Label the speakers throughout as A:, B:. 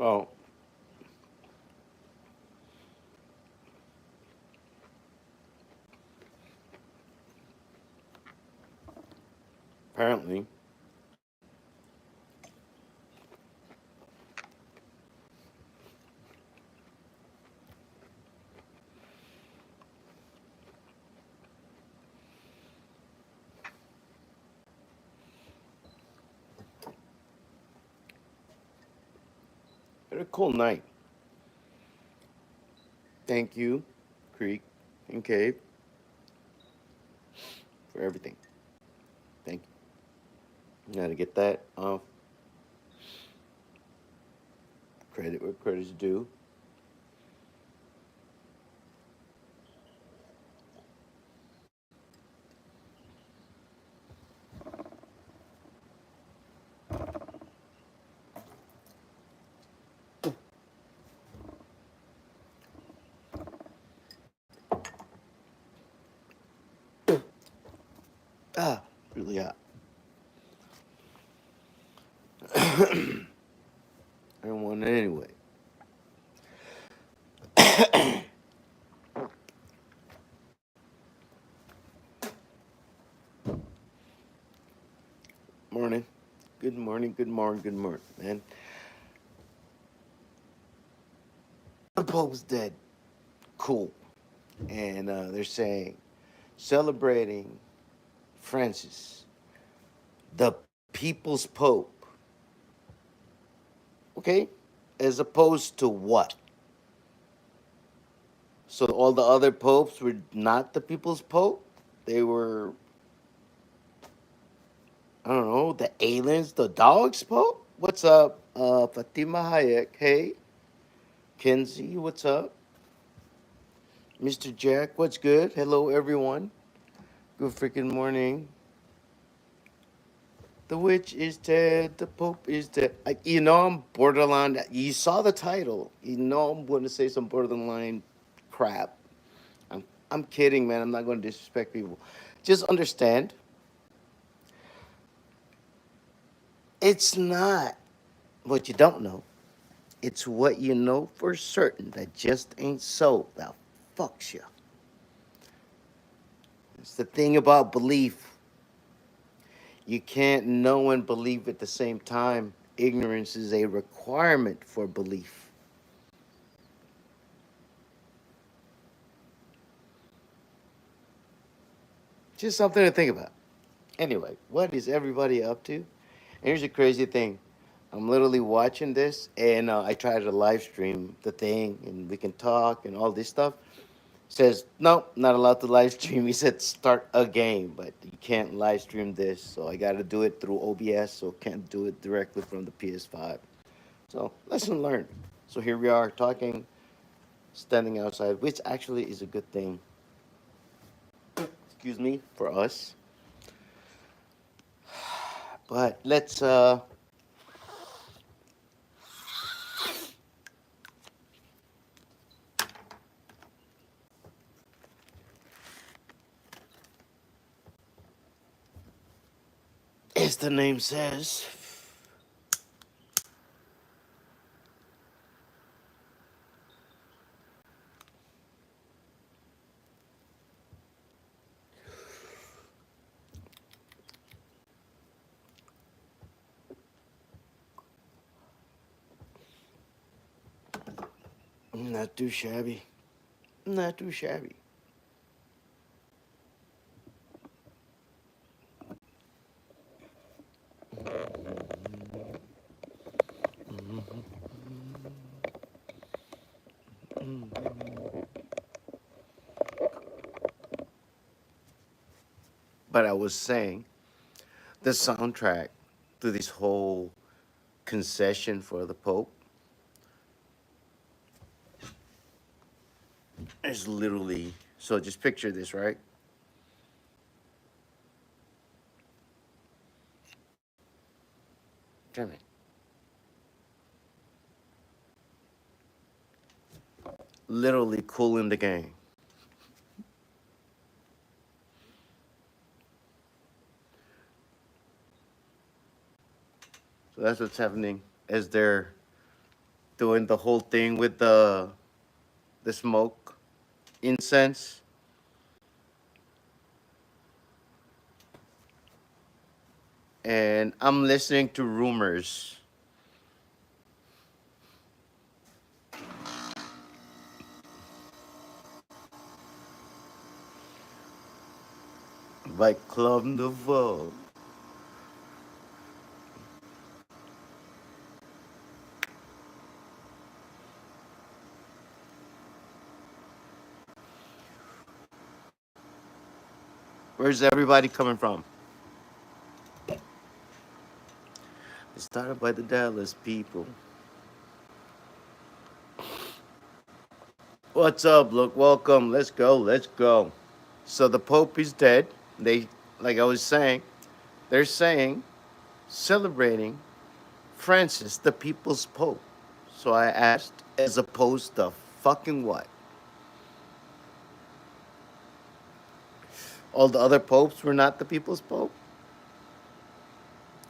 A: Oh, apparently. Had a cool night. Thank you, Creek and Cave, for everything. Thank you. Gotta get that credit where credit's due. Ah, really hot. I don't want it anyway. Morning. Good morning, good morning, good morning, man. The Pope's dead. Cool. And they're saying, celebrating Francis, the people's Pope. Okay? As opposed to what? So all the other popes were not the people's Pope? They were, I don't know, the aliens, the dogs Pope? What's up? Fatima Hayek. Hey. Kenzie, what's up? Mr. Jack, what's good? Hello, everyone. Good freaking morning. The witch is dead. The Pope is dead. I'm borderline. You saw the title. I'm going to say some borderline crap. I'm kidding, man. I'm not going to disrespect people. Just understand, it's not what you don't know. It's what you know for certain that just ain't so. That fucks you. It's the thing about belief. You can't know and believe at the same time. Ignorance is a requirement for belief. Just something to think about. Anyway, what is everybody up to? And here's the crazy thing. I'm literally watching this, and I try to live stream the thing, and we can talk and all this stuff. Says, nope, not allowed to live stream. He said, start a game, but you can't live stream this. So I got to do it through OBS, so can't do it directly from the PS5. So, lesson learned. So here we are talking, standing outside, which actually is a good thing. Excuse me, for us. But let's as the name says, not too shabby. Not too shabby. But I was saying, the soundtrack to this whole concession for the Pope is literally, so just picture this, right? Damn it. Literally cooling the game. So that's what's happening as they're doing the whole thing with the smoke, incense, and I'm listening to rumors by Club Nouveau. Where's everybody coming from? It started by the Dallas people. What's up? Look, welcome. Let's go. Let's go. So the Pope is dead. They, like I was saying, they're saying celebrating Francis, the people's Pope. So I asked, as opposed to fucking what? All the other popes were not the people's Pope?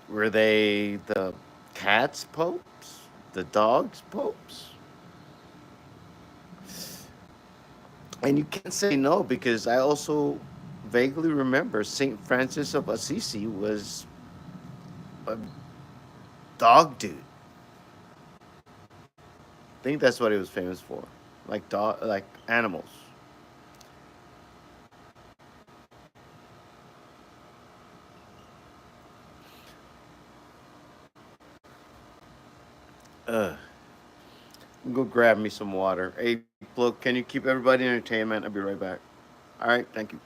A: Were they the cat's popes? The dog's popes? And you can't say no because I also vaguely remember St. Francis of Assisi was a dog dude. I think that's what he was famous for. Like dog, like animals. Ugh. Go grab me some water. Hey, look, can you keep everybody entertainment? I'll be right back. All right, thank you.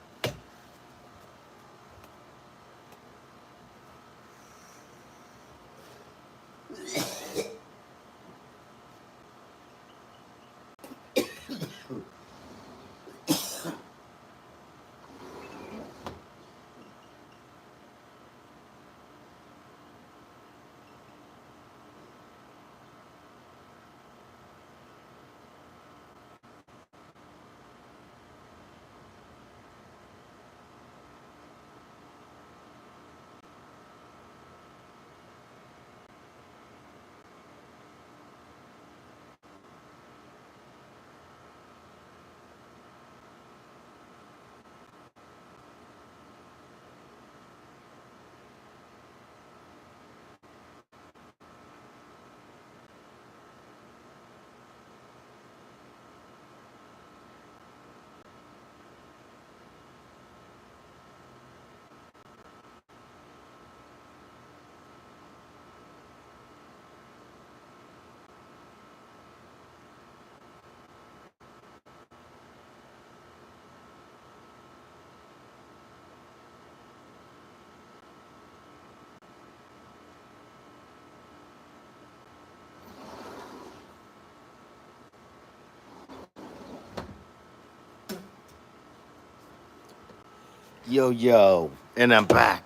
A: Yo, yo, and I'm back.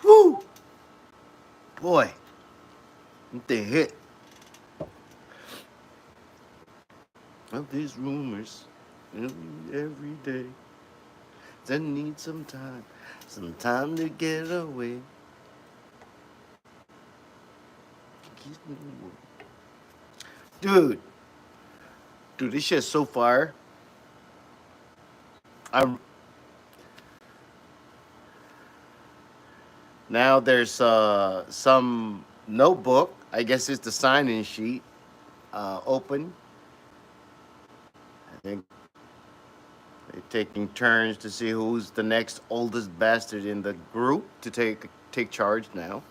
A: Woo! Boy, the hit of these rumors every day. I need some time to get away. Dude, dude, this shit's so fire. I'm now there's some notebook. I guess it's the sign-in sheet. Open. I think they're taking turns to see who's the next oldest bastard in the group to take charge now.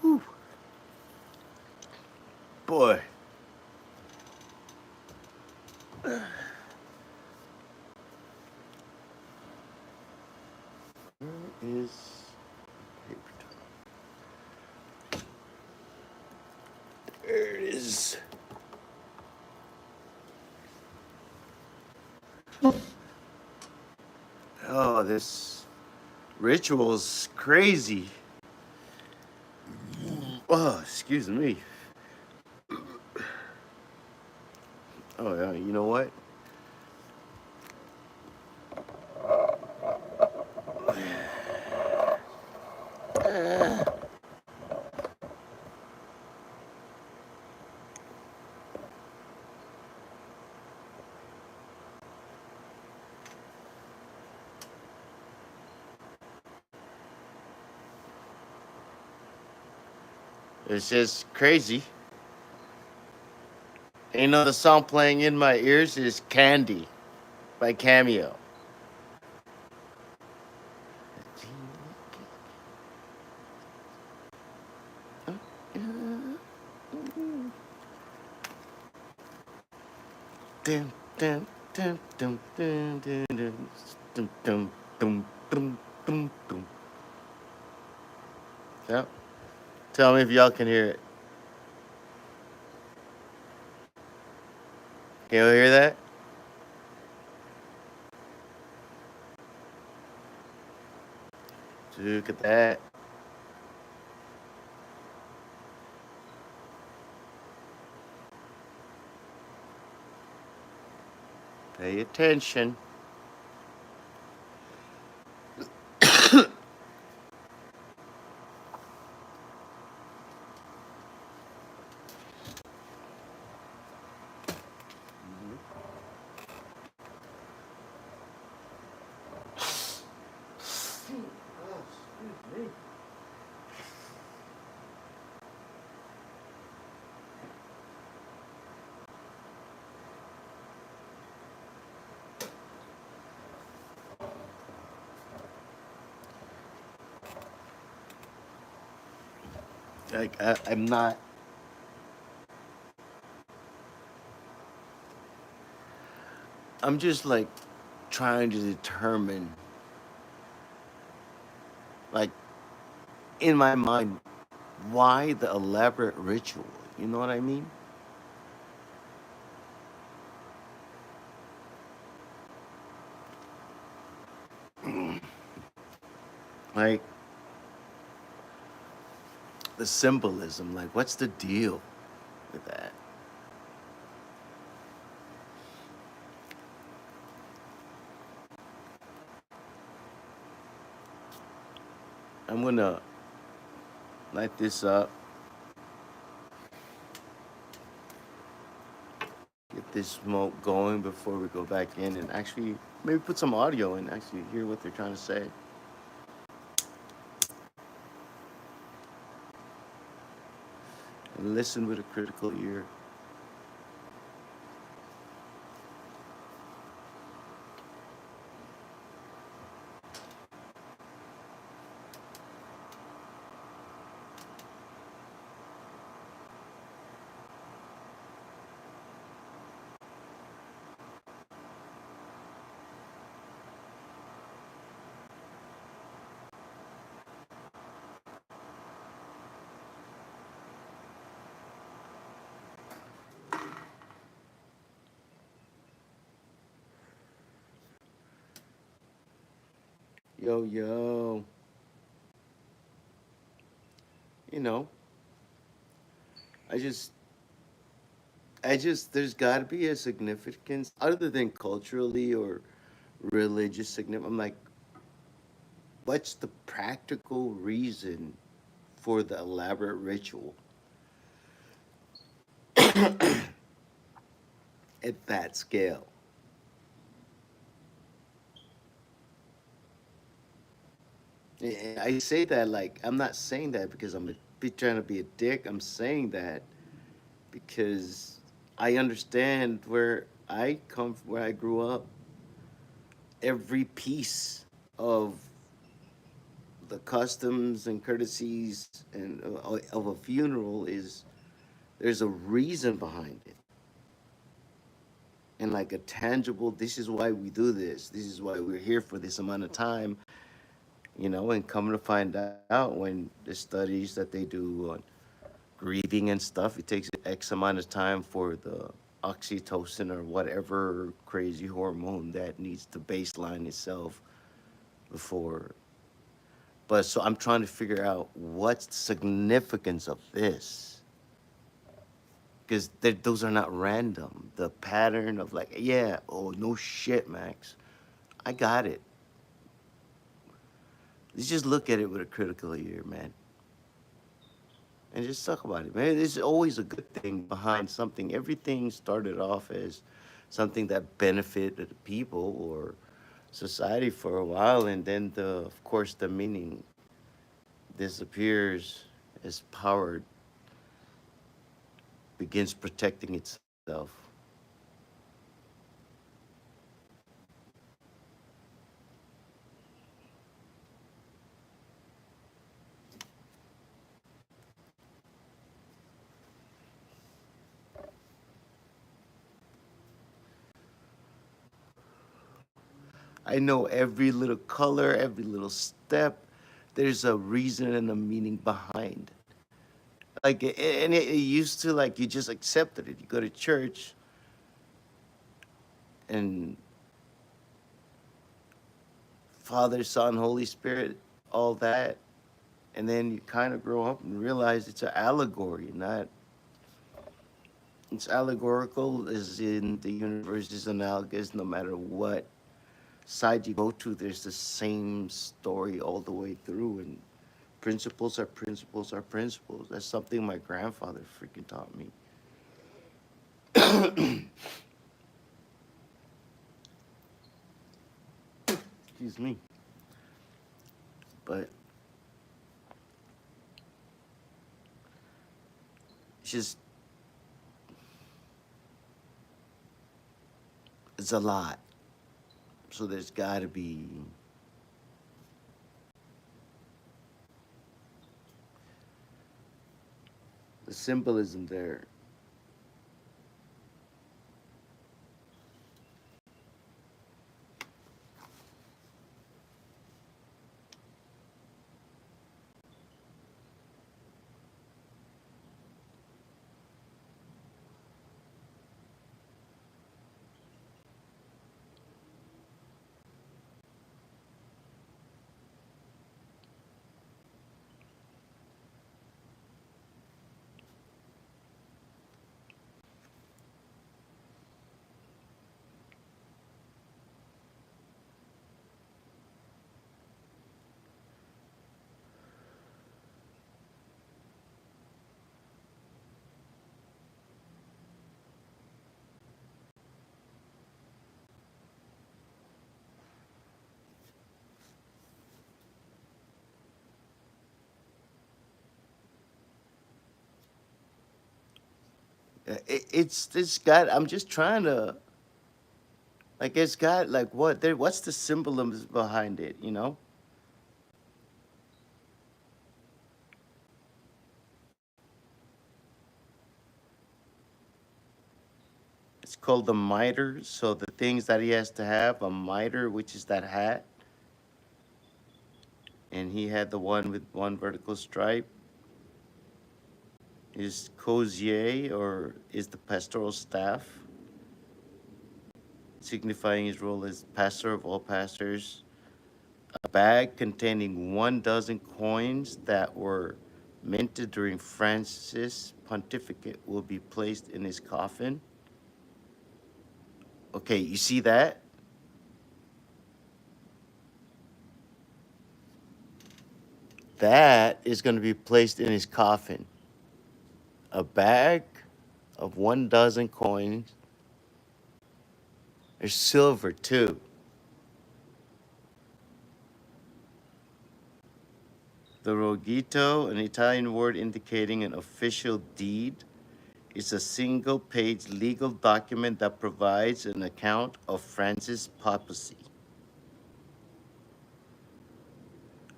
A: Whew. Boy, where is paper towel? Oh, this ritual's crazy. Oh, excuse me. Oh, yeah, you know what? It's just crazy. And you know, the song playing in my ears is Candy by Cameo. Dun, dun, dun, dun, dun, dun, dun, dun, dun, dun, dun, dun, dun. Yep. Tell me if y'all can hear it. Can you hear that? Look at that. Pay attention. Like I'm not. I'm just like trying to determine, like in my mind, why the elaborate ritual. You know what I mean? Like the symbolism. Like, what's the deal with that? I'm gonna light this up, get this smoke going before we go back in, and actually maybe put some audio and actually hear what they're trying to say. And listen with a critical ear. Yo, yo. You know, I just, there's got to be a significance other than culturally or religious significance. I'm like, what's the practical reason for the elaborate ritual at that scale? I say that like I'm not saying that because trying to be a dick. I'm saying that because I understand where I come, where I grew up. Every piece of the customs and courtesies and of a funeral is there's a reason behind it, and like a tangible. This is why we do this. This is why we're here for this amount of time. And coming to find out when the studies that they do on grieving and stuff, it takes X amount of time for the oxytocin or whatever crazy hormone that needs to baseline itself before. But so I'm trying to figure out what's the significance of this, because those are not random. The pattern of like, yeah, oh no shit, Max, I got it. Let's just look at it with a critical ear, man, and just talk about it, man. There's always a good thing behind something. Everything started off as something that benefited the people or society for a while, and then of course, the meaning disappears as power begins protecting itself. I know every little color, every little step. There's a reason and a meaning behind. Like, and it used to like you just accepted it. You go to church and Father, Son, Holy Spirit, all that, and then you kind of grow up and realize it's an allegory, not. It's allegorical, as in the universe is analogous. No matter what side you go to, there's the same story all the way through, and principles are principles are principles. That's something my grandfather freaking taught me. Excuse me. But it's just, it's a lot. So there's got to be the symbolism there. It's got. I'm just trying to like. It's got like what there. What's the symbolism behind it? You know. It's called the mitre. So the things that he has to have a mitre, which is that hat, and he had the one with one vertical stripe. Is Cozier or is the pastoral staff, signifying his role as pastor of all pastors. A bag containing 1 dozen coins that were minted during Francis' pontificate will be placed in his coffin. Okay, you see that? That is going to be placed in his coffin. A bag of 1 dozen coins. There's silver too. The rogito, an Italian word indicating an official deed, is a single-page legal document that provides an account of Francis' papacy.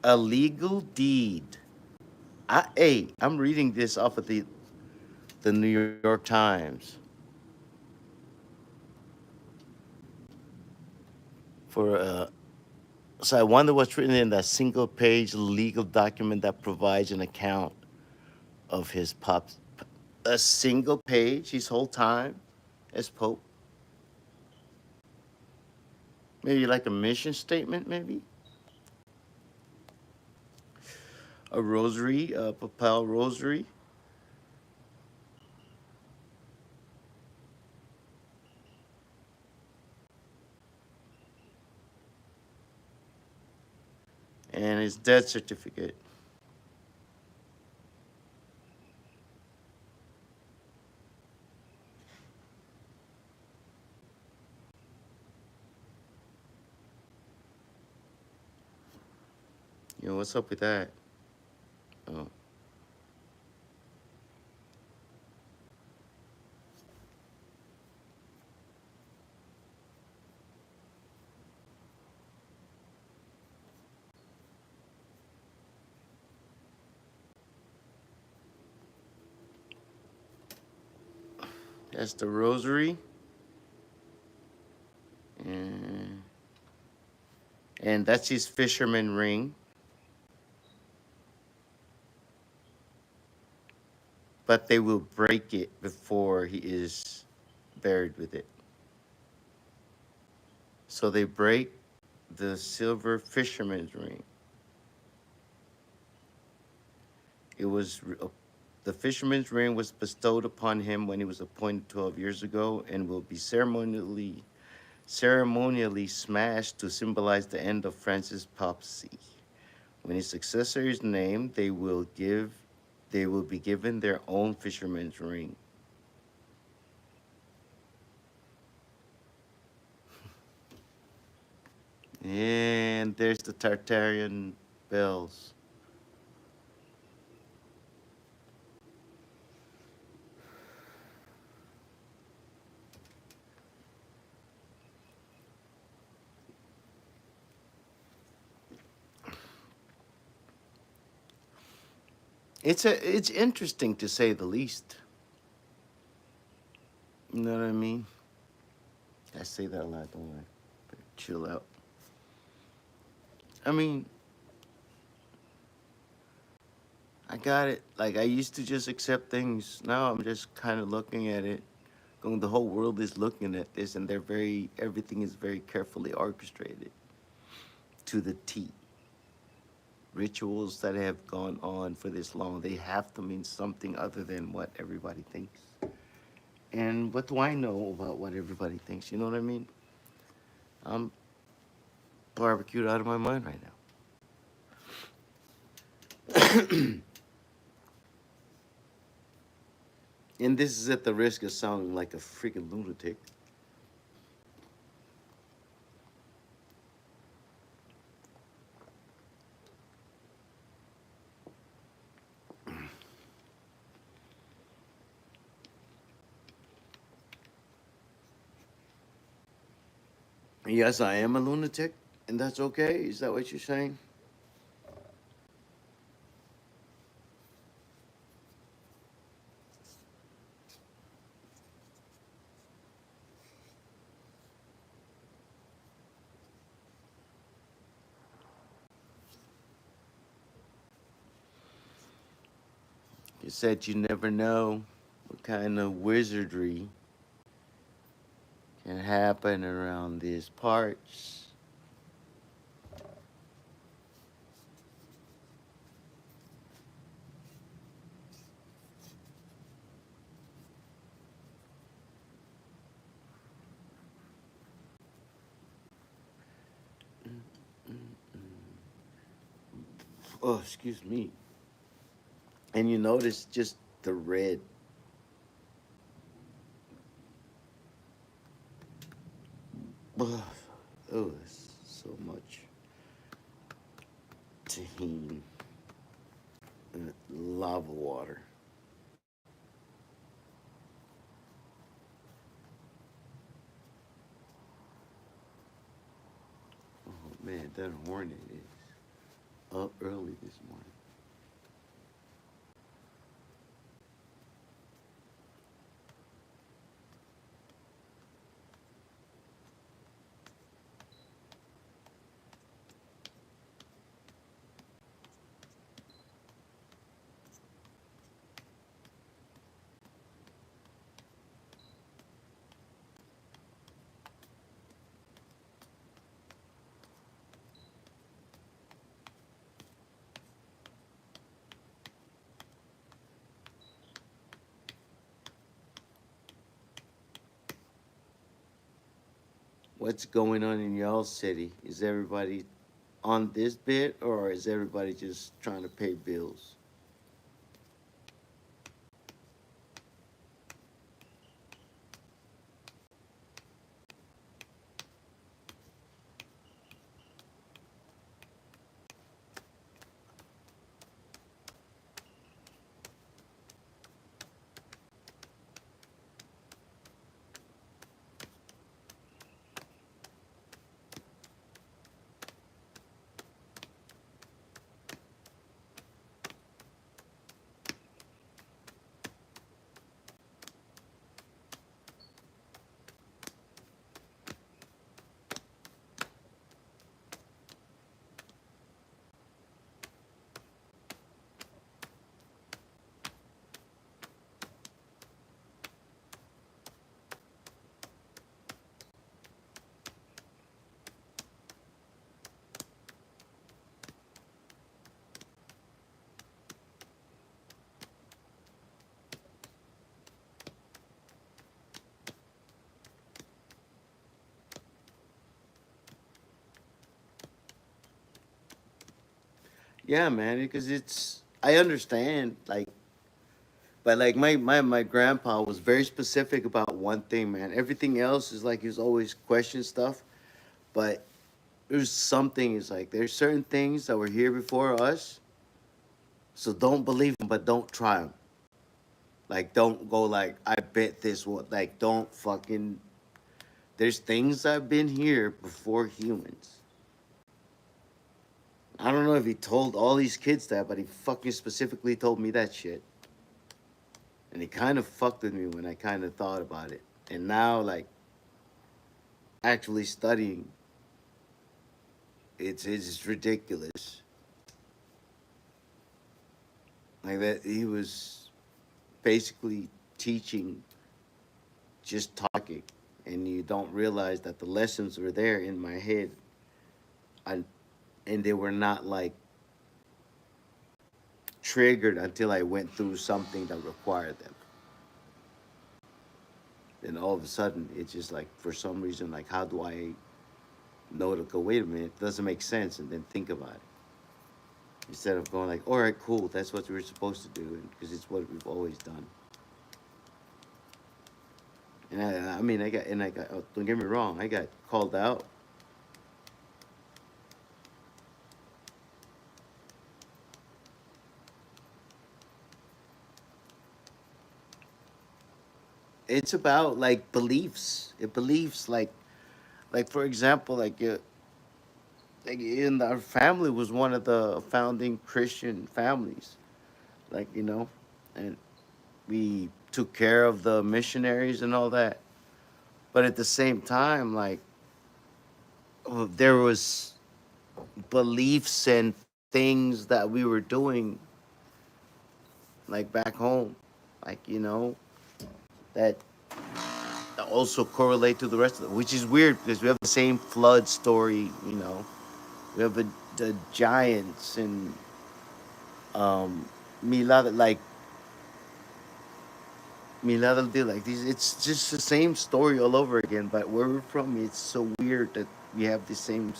A: A legal deed. I'm reading this off of the New York Times. For so I wonder what's written in that single-page legal document that provides an account of his pop, a single page his whole time as Pope. Maybe like a mission statement, maybe a rosary, a papal rosary. And his death certificate. You know, what's up with that? Oh. That's the rosary. And, and that's his fisherman ring. But they will break it before he is buried with it. So they break the silver fisherman's ring. It was the fisherman's ring was bestowed upon him when he was appointed 12 years ago, and will be ceremonially smashed to symbolize the end of Francis' papacy. When his successor is named, they will be given their own fisherman's ring. And there's the Tartarian bells. It's interesting to say the least. You know what I mean? I say that a lot, don't I? But chill out. I mean, I got it. Like I used to just accept things. Now I'm just kind of looking at it. Going, the whole world is looking at this, and everything is very carefully orchestrated to the T. Rituals that have gone on for this long, they have to mean something other than what everybody thinks. And what do I know about what everybody thinks? You know what I mean? I'm barbecued out of my mind right now. And this is at the risk of sounding like a freaking lunatic. Yes, I am a lunatic, and that's okay. Is that what you're saying? You said you never know what kind of wizardry can happen around these parts. Oh, excuse me. And you notice just the red. Oh, it's so much tahini and lava water. Oh man, that hornet is up early this morning. What's going on in y'all city? Is everybody on this bit, or is everybody just trying to pay bills? Yeah, man, because it's I understand like, but like my grandpa was very specific about one thing, man. Everything else is like he was always question stuff, but there's something is like there's certain things that were here before us, so don't believe them, but don't try them. Like don't go like I bet this one. Like don't fucking. There's things that have been here before humans. I don't know if he told all these kids that, but he fucking specifically told me that shit. And he kind of fucked with me when I kind of thought about it. And now, like, actually studying, it's ridiculous. Like that, he was basically teaching, just talking, and you don't realize that the lessons were there in my head, I, and they were not like triggered until I went through something that required them. Then all of a sudden, it's just like for some reason, like how do I know to go? Wait a minute, it doesn't make sense, and then think about it instead of going like, all right, cool, that's what we were supposed to do, because it's what we've always done. And I mean, I got. Oh, don't get me wrong, I got called out. It's about like beliefs. It beliefs like for example, like in our family was one of the founding Christian families. Like and we took care of the missionaries and all that. But at the same time, like there was beliefs and things that we were doing like back home, like that also correlate to the rest of it, which is weird because we have the same flood story. We have the giants and Milad like Milad did like these. It's just the same story all over again. But where we're from, it's so weird that we have the same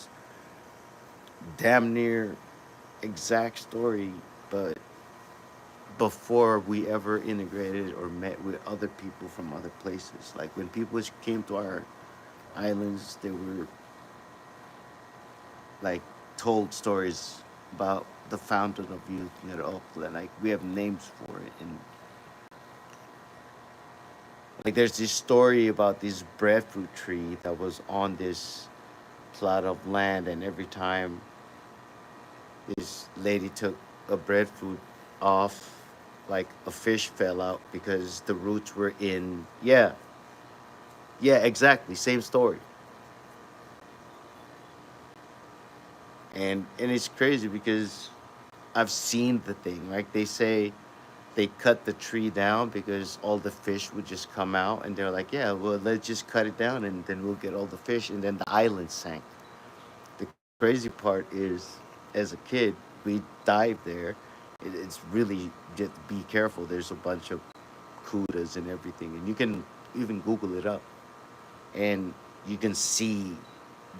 A: damn near exact story, but before we ever integrated or met with other people from other places. Like when people came to our islands, they were like told stories about the fountain of youth near Oakland. Like we have names for it, and like there's this story about this breadfruit tree that was on this plot of land, and every time this lady took a breadfruit off, like a fish fell out because the roots were in. Yeah, yeah, exactly, same story. And it's crazy because I've seen the thing. Like they say, they cut the tree down because all the fish would just come out, and they're like, yeah, well, let's just cut it down, and then we'll get all the fish, and then the island sank. The crazy part is, as a kid, we dived there. It's really just be careful. There's a bunch of kudas and everything, and you can even Google it up. And you can see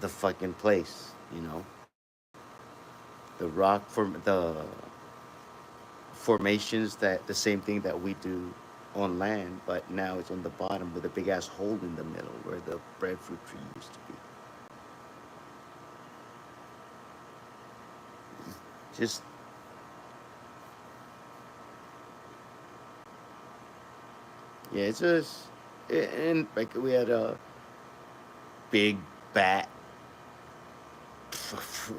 A: the fucking place, you know. The rock form, the formations, that the same thing that we do on land, but now it's on the bottom with a big ass hole in the middle where the breadfruit tree used to be. Just yeah, it's just and like we had a big bat,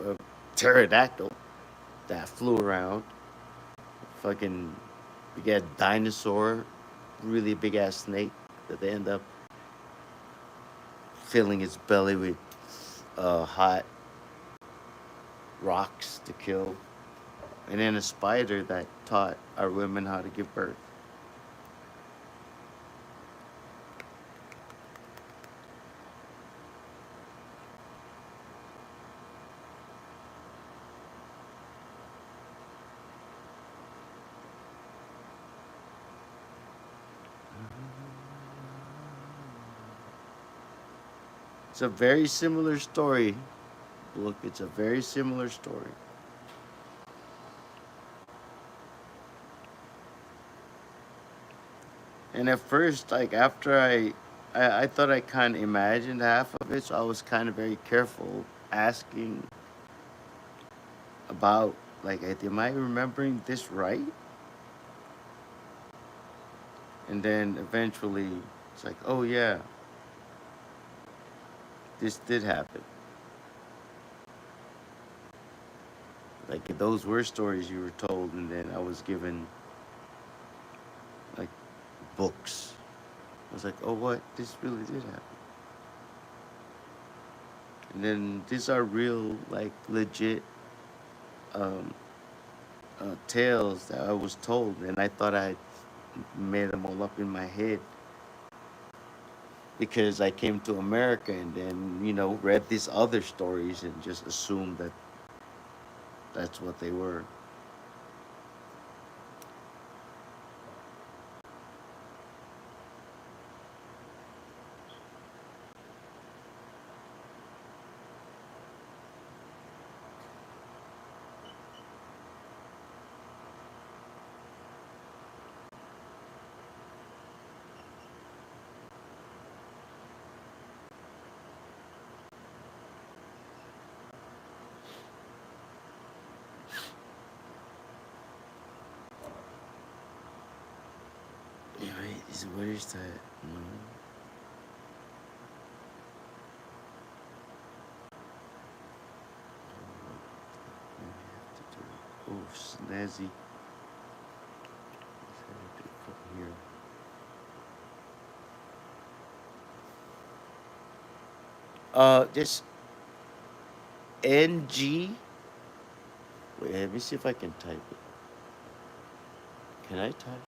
A: a pterodactyl that flew around. Fucking, we got dinosaur, really big ass snake that they end up filling its belly with hot rocks to kill, and then a spider that taught our women how to give birth. It's a very similar story. Look, it's a very similar story. And at first, like after I thought I kind of imagined half of it, so I was kind of very careful asking about like, am I remembering this right? And then eventually, it's like, oh yeah, this did happen. Like those were stories you were told, and then I was given like books. I was like, oh what? This really did happen. And then these are real, like legit um, tales that I was told, and I thought I made them all up in my head because I came to America and then read these other stories and just assumed that that's what they were. Yeah, where is that? No. Oh, snazzy. Here. Just NG. Wait, let me see if I can type it. Can I type?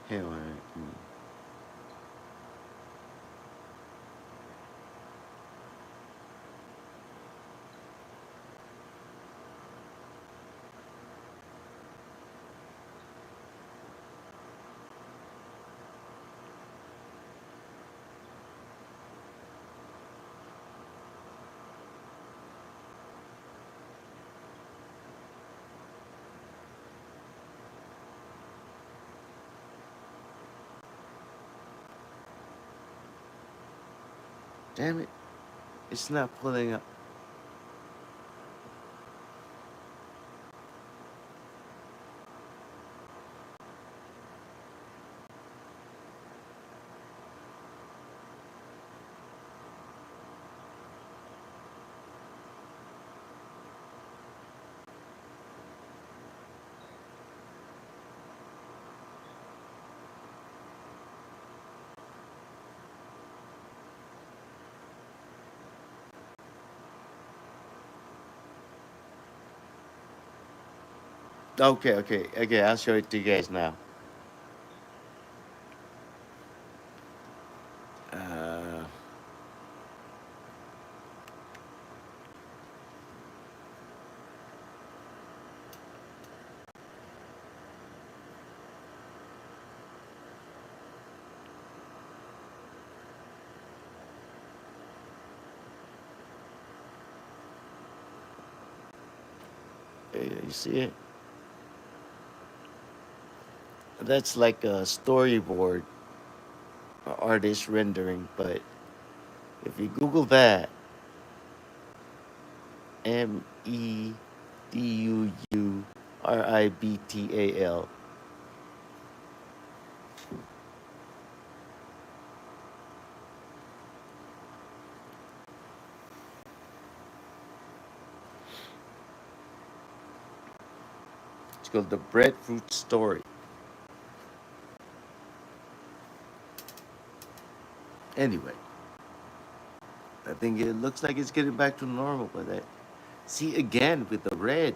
A: Hang on. Damn it. It's not pulling up. Okay, okay, okay. I'll show it to you guys now. You see it? That's like a storyboard, artist rendering. But if you Google that, MEDUURIBTAL, it's called the Breadfruit Story. Anyway, I think it looks like it's getting back to normal, but that see again with the red.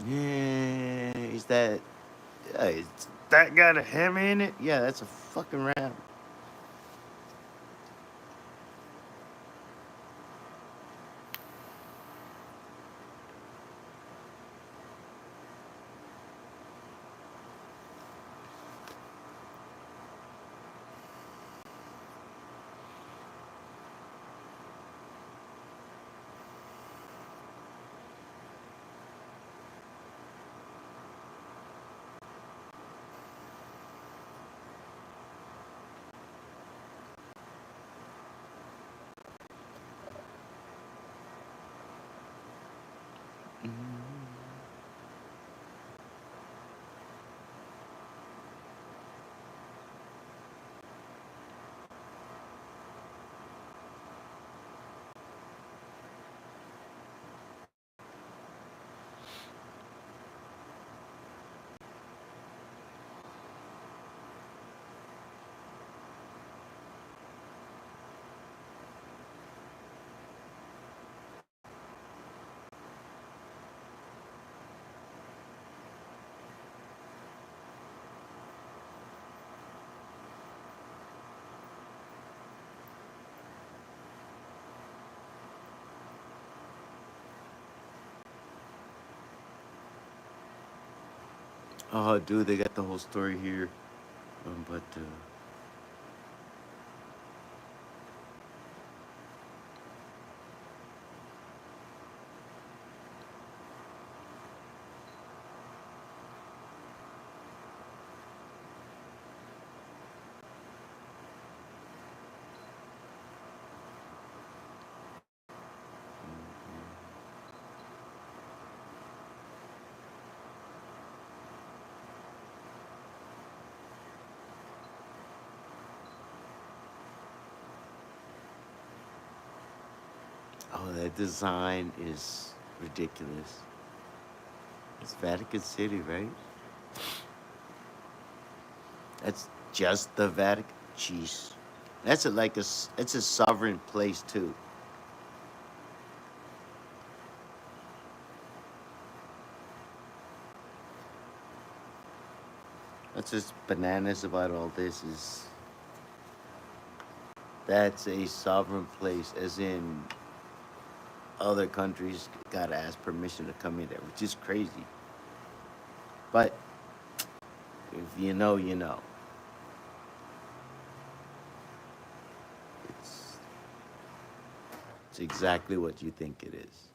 A: Yeah, is that got a hammer in it? Yeah, that's a fucking ram. Oh, dude, they got the whole story here. But oh, that design is ridiculous. It's Vatican City, right? That's just the Vatican. Jeez, that's it's a sovereign place too. That's just bananas about all this is that's a sovereign place, as in other countries gotta ask permission to come in there, which is crazy. But if you know, you know. It's it's exactly what you think it is.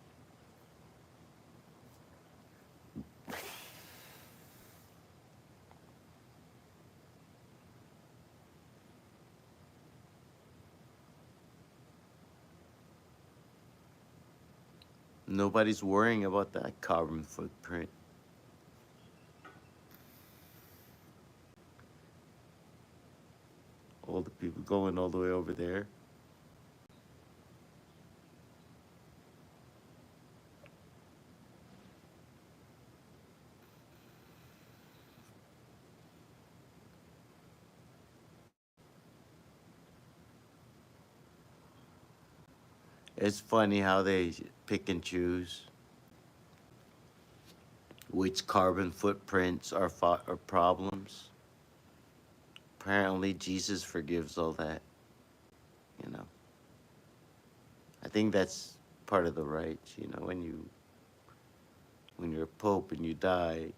A: Nobody's worrying about that carbon footprint. All the people going all the way over there. It's funny how they pick and choose which carbon footprints are problems. Apparently, Jesus forgives all that. You know, I think that's part of the rights. You know, when you when you're a pope and you die,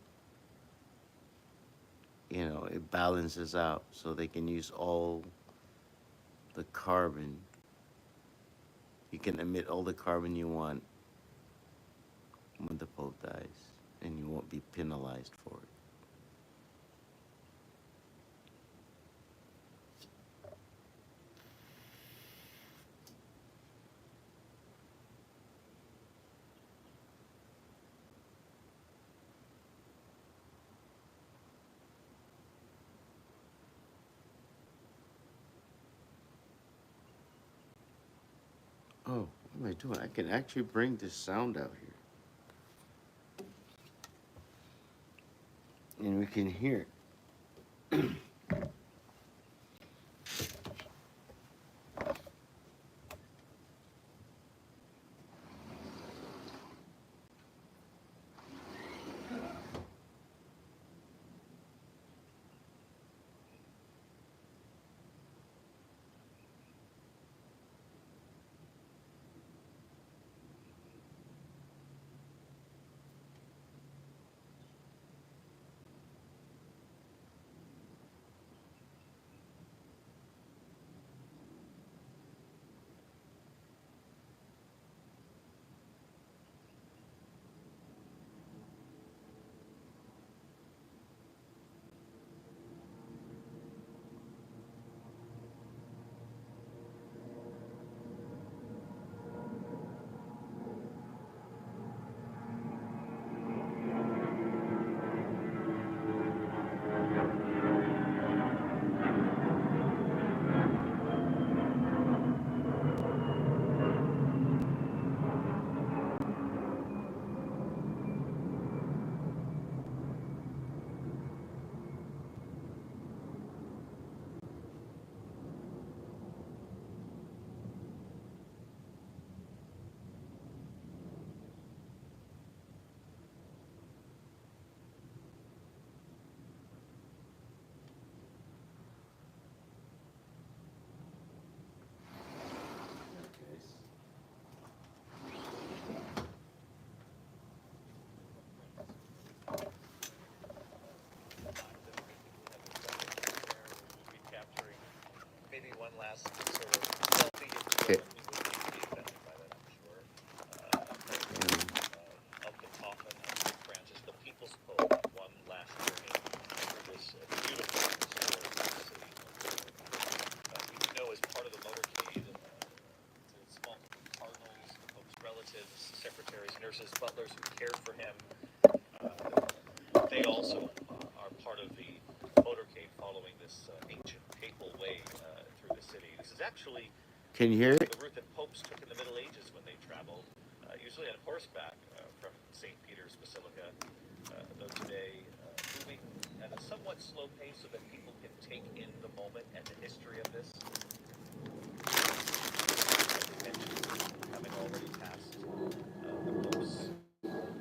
A: it balances out so they can use all the carbon. You can emit all the carbon you want when the pope dies, and you won't be penalized for it. Oh, what am I doing? I can actually bring this sound out here, and we can hear it. Okay. Can you hear it? The route that popes took in the Middle Ages when they traveled, usually on horseback from St. Peter's Basilica, though today moving at a somewhat slow pace so that people can take in the moment and the history of this. As we mentioned, having already passed the pope's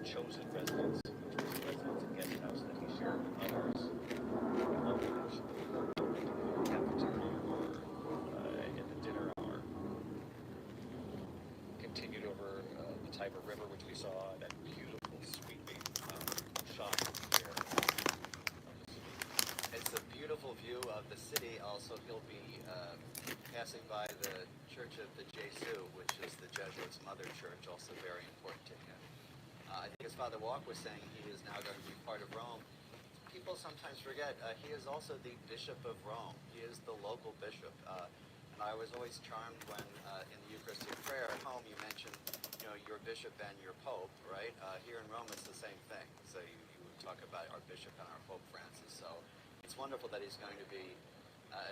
A: chosen residence, which was a residence and guest house that he shared with others. We love to mention the cafeteria in the dinner hour. Continued over the Tiber River, which we saw, that beautiful sweeping shot here of the city.
B: It's a beautiful view of the city. Also, he'll be passing by the Church of the Jesu, which is the Jesuits' mother church, also very important to him. I think as Father Walk was saying, he is now going to be part of Rome. People sometimes forget, he is also the Bishop of Rome. He is the local bishop. And I was always charmed when in the Eucharistic prayer at home you mentioned, your bishop and your pope, right? Here in Rome it's the same thing. So you would talk about our bishop and our Pope Francis. So it's wonderful that he's going to be,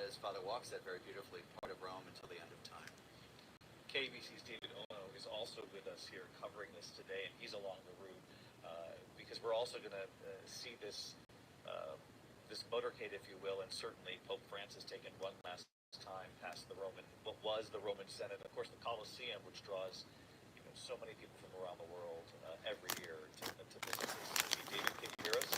B: as Father Walk said very beautifully, part of Rome until the end of time.
C: KBC's David Ono is also with us here covering this today, and he's along the route because we're also going to see this this motorcade, if you will, and certainly Pope Francis taking one last time past what was the Roman Senate, and of course the Colosseum, which draws so many people from around the world every year to visit this city. David, can you hear us?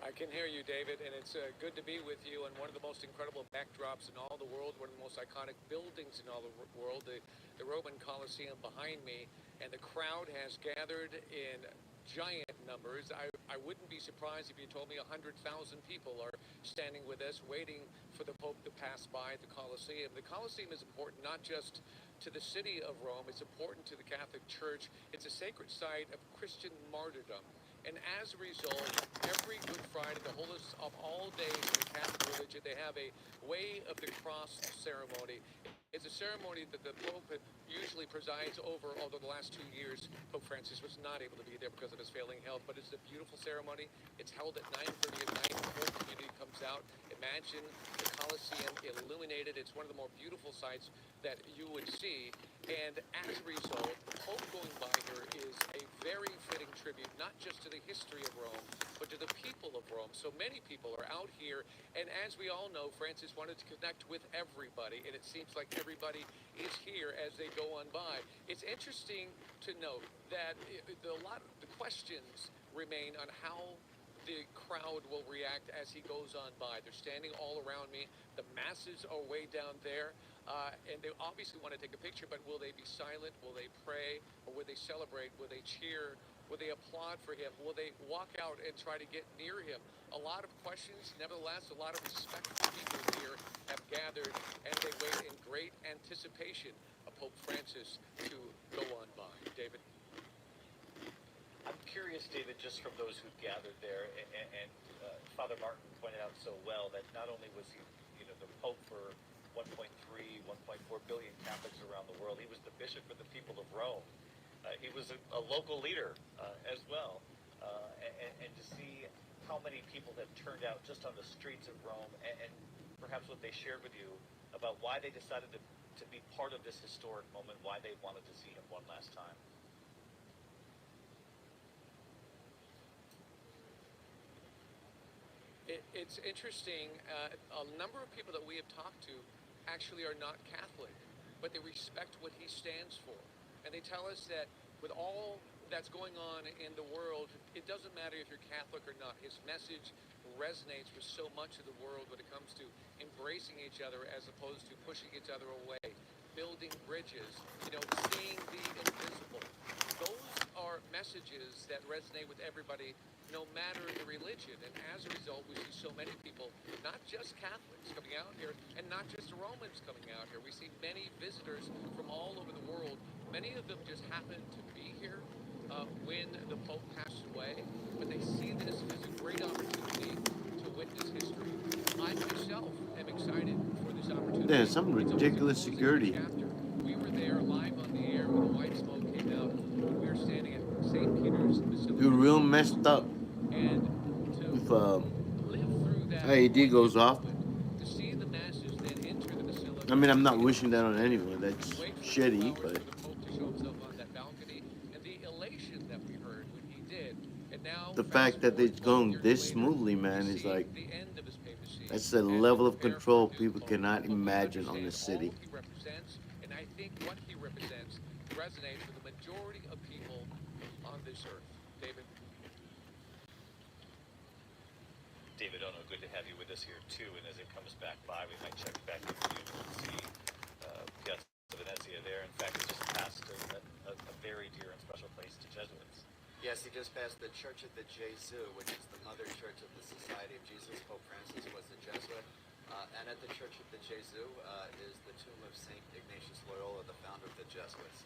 D: I can hear you, David, and it's good to be with you on one of the most incredible backdrops in all the world, one of the most iconic buildings in all the world, the Roman Colosseum behind me, and the crowd has gathered in giant numbers. I wouldn't be surprised if you told me 100,000 people are standing with us, waiting for the Pope to pass by the Colosseum. The Colosseum is important not just to the city of Rome, it's important to the Catholic Church. It's a sacred site of Christian martyrdom. And as a result, every Good Friday, the holiest of all days in the Catholic religion, they have a Way of the Cross ceremony. It's a ceremony that the Pope usually presides over, although the last 2 years, Pope Francis was not able to be there because of his failing health. But it's a beautiful ceremony. It's held at 9:30 at night. The whole community comes out. Imagine the Colosseum illuminated. It's one of the more beautiful sights that you would see. And as a result, the Pope going by here is a very fitting tribute, not just to the history of Rome, but to the people of Rome. So many people are out here, and as we all know, Francis wanted to connect with everybody, and it seems like everybody is here as they go on by. It's interesting to note that a lot of the questions remain on how the crowd will react as he goes on by. They're standing all around me. The masses are way down there, and they obviously want to take a picture, but will they be silent? Will they pray? Or will they celebrate? Will they cheer? Will they applaud for him? Will they walk out and try to get near him? A lot of questions. Nevertheless, a lot of respectful people here have gathered, and they wait in great anticipation of Pope Francis to go on by. David?
C: I'm curious, David, just from those who've gathered there, and Father Martin pointed out so well that not only was he, the Pope for 1.3, 1.4 billion Catholics around the world, he was the bishop for the people of Rome. He was a local leader as well, and to see how many people have turned out just on the streets of Rome, and perhaps what they shared with you about why they decided to be part of this historic moment, why they wanted to see him one last time.
D: It's interesting. A number of people that we have talked to actually are not Catholic, but they respect what he stands for. And they tell us that with all that's going on in the world, it doesn't matter if you're Catholic or not. His message resonates with so much of the world when it comes to embracing each other as opposed to pushing each other away, building bridges, seeing the invisible. Those are messages that resonate with everybody, no matter the religion. And as a result, we see so many people, not just Catholics coming out here, and not just Romans coming out here. We see many visitors from all over the world. Many of them just happen to be here when the Pope passed away, but they see this as a great opportunity to witness history. I myself am excited for this opportunity.
A: There's some ridiculous security.
D: We were there live on the air when the white smoke came out. We were standing at St. Peter's Basilica.
A: You're real messed up
D: And
A: if
D: live through that
A: IED goes off.
D: to see the masses then enter the basilica.
A: I mean, I'm not wishing that on anyone. That's
D: Wait for the
A: shitty,
D: flowers
A: but
D: for the Pope to show himself on that balcony, and the elation that we heard when he did. And now
A: the
D: fast
A: fact that
D: forward
A: it's
D: 12
A: going
D: years
A: this
D: later,
A: smoothly,
D: we
A: man, is
D: see
A: like
D: the end of his papacy
A: that's a
D: as we
A: level of
D: prepare for
A: control
D: a new
A: people
D: Pope.
A: cannot
D: But we
A: imagine on the
D: understand
A: city.
D: all he represents, and I think what he represents resonates with the majority of people on this earth. David?
C: David Ono, good to have you with us here too. And as it comes back by, we might check back in with you and see Piazza Venezia there. In fact, it just passed a very dear and special place to Jesuits.
B: Yes, he just passed the Church of the Jesu, which is the mother church of the Society of Jesus. Pope Francis was a Jesuit. And at the Church of the Jesu is the tomb of St. Ignatius Loyola, the founder of the Jesuits.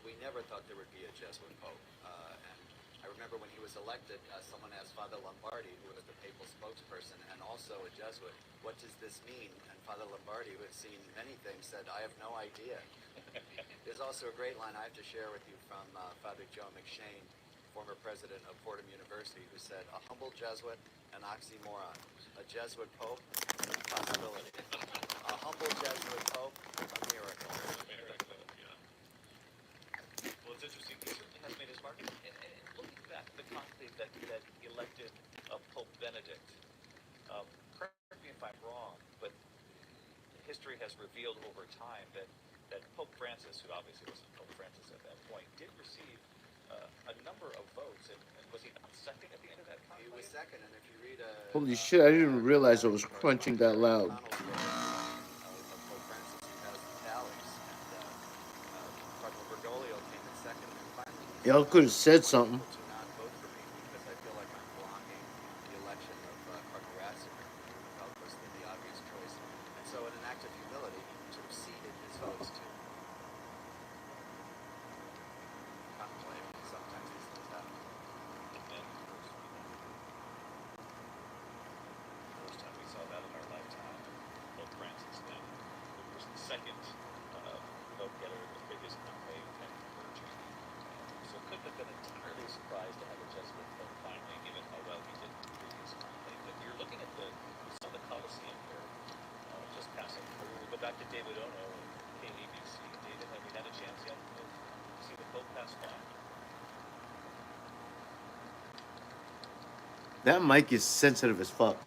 B: We never thought there would be a Jesuit Pope. And I remember when he was elected, someone asked Father Lombardi, who was the papal spokesperson and also a Jesuit, what does this mean? And Father Lombardi, who had seen many things, said, I have no idea. There's also a great line I have to share with you from Father Joe McShane, former president of Fordham University, who said, a humble Jesuit, an oxymoron. A Jesuit Pope, a possibility. A humble Jesuit Pope, a miracle.
C: Well, it's interesting. He certainly has made his mark. And looking back at the conclave that elected Pope Benedict, correct me if I'm wrong, but history has revealed over time that Pope Francis, who obviously wasn't Pope Francis at that point, did receive a number of votes, and was he not second at the end of that
B: He
C: conclave?
B: was second, and if you read
A: Holy shit, I didn't realize I was
B: Vatican
A: crunching that
B: correspondent
A: loud.
B: Connell's book of Pope Francis, he has the tallies, and Cardinal Bergoglio came in second, and finally he
A: Y'all
B: said,
A: could have said
B: I want
A: something.
B: people to not vote for me because I feel like I'm blocking the election of Cardinal Ratzinger, who felt was the obvious choice. And so in an act of humility, he sort of ceded his votes to conclave. Sometimes these things happen.
C: And then, of course, the first time we saw that in our lifetime, Pope Francis then, who was the second vote getter in the previous conclave, and clergy. So couldn't have been entirely surprised to have a Jesuit pope finally, given how well he did in the previous conclave. But you're looking at we saw the Colosseum here, just passing through. We'll go back to David Ono and KABC. David, have you had a chance yet to see the Pope pass by?
A: That mic is sensitive as fuck.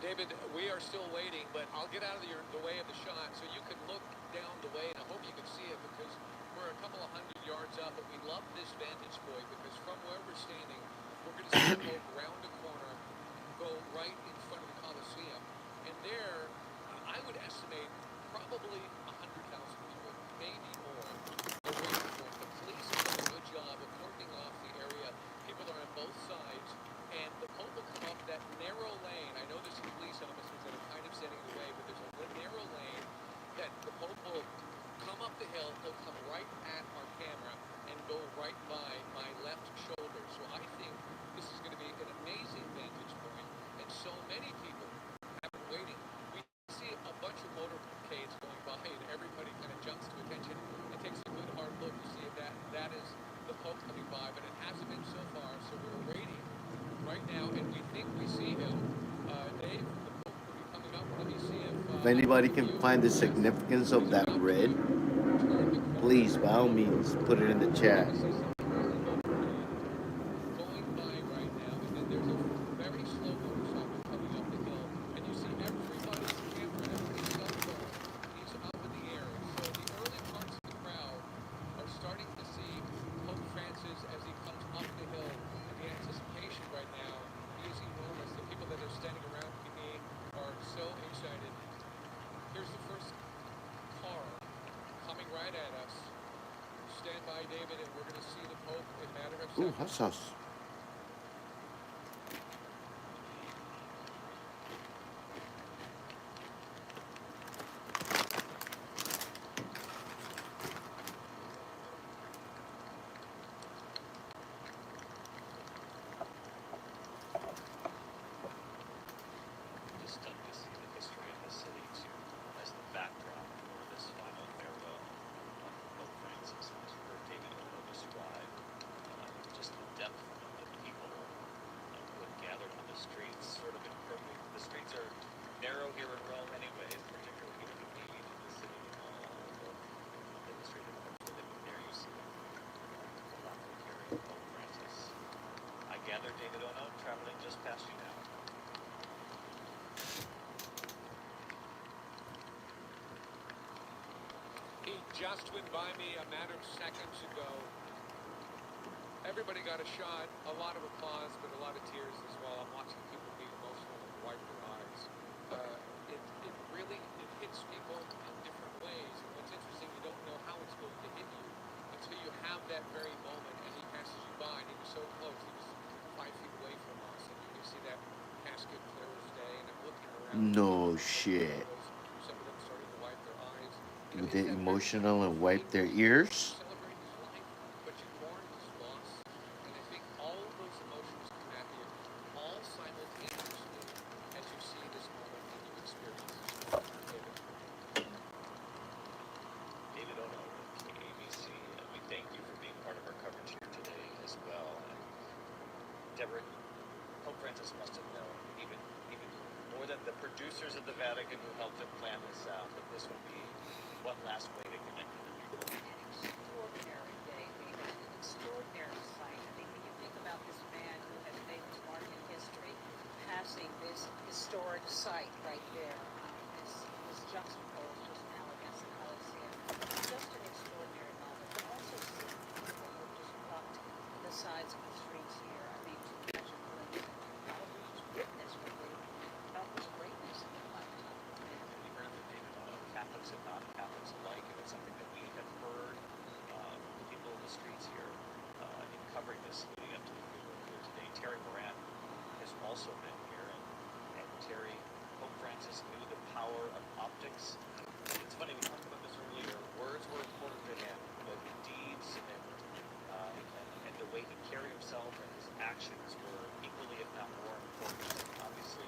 D: David, we are still waiting, but I'll get out of the way of the shot so you can look down the way, and I hope you can see it because we're a couple of hundred yards up, but we love this vantage point because from where we're standing, we're going to see the Pope round a corner, go right in front of the Colosseum, and there, I would estimate probably 100,000 people, maybe more, are waiting for it. The police have done a good job of cordoning off the area. People are on both sides, and the Pope will come up that narrow lane. I know there's some police officers that are kind of standing in the way, but there's a narrow lane that the Pope will come up the hill. He'll come right at our camera and go right by my left shoulder. So I think this is going to be an amazing vantage point, and so many people have been waiting. We see a bunch of motorcades going by, and everybody kind of jumps to attention and takes a good hard look to see if that is the Pope coming by, but it hasn't been so far. So we're waiting right now, and we think we see him. Dave, the Pope will be coming up. Let me see
A: If anybody can find the significance of that red, please, by all means, put it in the chat.
D: Going by right now, and then there's a very slow motorcycle coming up the hill, and you see everybody's camera, everybody's cell phone is up in the air. So the early parts of the crowd are starting to see Pope Francis as he comes up the hill, and the anticipation right now is enormous. The people that are standing around me are so excited. Here's the first car coming right at us. Stand by, David, and we're going to see the Pope in a matter of
A: Ooh,
D: seconds.
A: hot sauce.
C: Just stunned to see the history of the city too, as the backdrop for this final farewell of Pope Francis. And as you heard David Ono describe, just the depth of the people who had gathered on the streets, sort of encroaching. The streets are narrow here in Rome anyways, particularly given the age of the city and all of the history that comes with it. But there you see the laughing carry of Pope Francis. I gather, David Ono, traveling just past you now.
D: He just went by me a matter of seconds ago. Everybody got a shot, a lot of applause, but a lot of tears as well. I'm watching people be emotional and wipe their eyes. It really hits people in different ways. And what's interesting, you don't know how it's going to hit you until you have that very moment and he passes you by. And he was so close. He was 5 feet away from us. And you can see that casket clear as day. And I'm looking around.
A: No shit.
D: Some of them starting to wipe their eyes.
A: Would
D: You know, it's
A: they
D: that very
A: emotional and
D: thing
A: wipe their
D: where you
A: ears?
D: celebrate his life, but you mourn his loss. And I think all of those emotions come at you all simultaneously as you see this moment and you experience this moment. David.
C: David Ono with KABC, and we thank you for being part of our coverage here today as well. And Deborah, Pope Francis must have known, even more than the producers of the Vatican who helped him plan this out, that this would be one last way to connect with the people.
E: Extraordinary day, David. An extraordinary sight. I mean, when you think about this man who has made his mark in history, passing this historic site right there, this juxtaposed just now against the Colosseum, just an extraordinary moment. But also seeing people who are
C: power of optics. It's funny, we talked about this earlier. Words were important to him, but deeds and the way he carried himself and his actions were equally, if not more important. Obviously,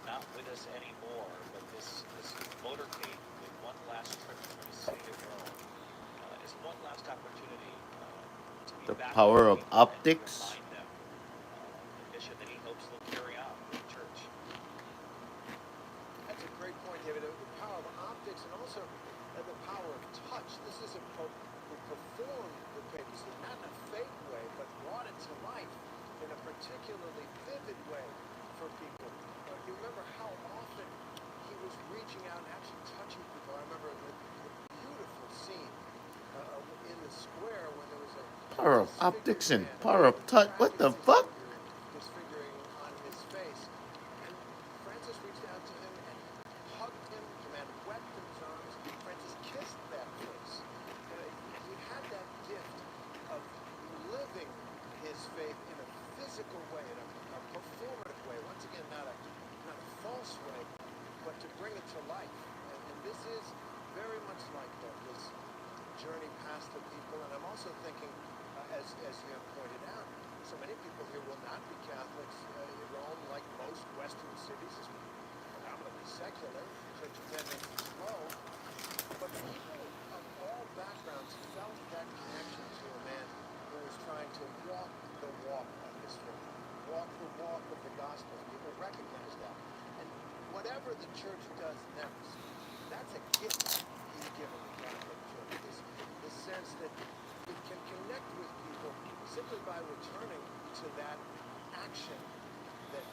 C: not with us anymore, but this motorcade with one last trip to the city of Rome is one last opportunity to be
A: The
C: back
A: power
C: with
A: of
C: people and to
A: optics.
C: remind them the mission that he hopes they'll carry on with the church.
F: That's a great point, David. The power of optics and also the power of touch. This is a pope who performed the papacy, not in a fake way, but brought it to life in a particularly vivid way for people. You remember how often he was reaching out and actually touching people. I remember the beautiful scene in the square when there was a
A: Power of optics and power of touch. What the fuck?
F: disfiguring on his face. And Francis reached out to him and hugged him. The man wept in his arms. Francis kissed that face. He had that gift of living his faith in a physical way, in a performative way. Once again, not a false way, but to bring it to life. And this is very much like that, this journey past the people. And I'm also thinking, as you have pointed out, so many people here will not be Catholics. Rome, like most Western cities, is predominantly secular. Church attendance is low. But people of all backgrounds felt that connection to a man who was trying to walk the walk of his faith, walk the walk of the gospel. People recognize that. And whatever the church does next, that's a gift he's given the Catholic Church. This sense that it can connect with people simply by returning to that action that